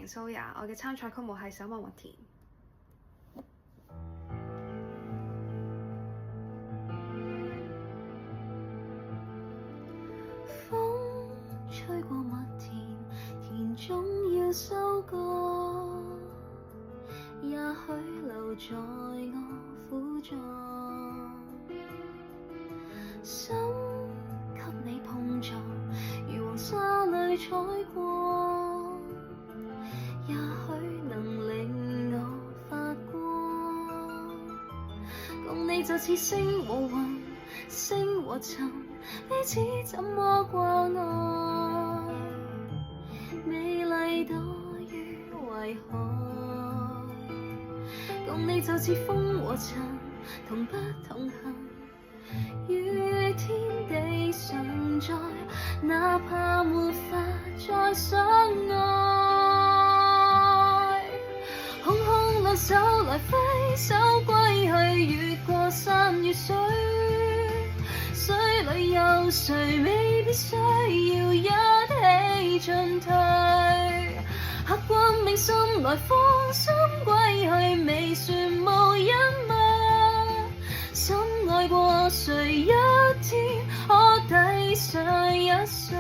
迎蘇雅，我嘅參賽曲目係《手望麥田》。風吹過麥田，田總要收割，也許留在我苦楚。心給你碰撞，如黃沙裏採過，也許能令我發光。共你就似星和雲，星和塵，彼此怎麼掛礙？美麗多於為海，共你就似風和塵，同不同行，與天地常在，哪怕沒法再相愛。空空兩手來揮手歸去，越過山與水，水裏有誰未必需要一起進退？刻骨銘心來放心歸去，未算無一物。深愛過誰，一天可抵上一歲？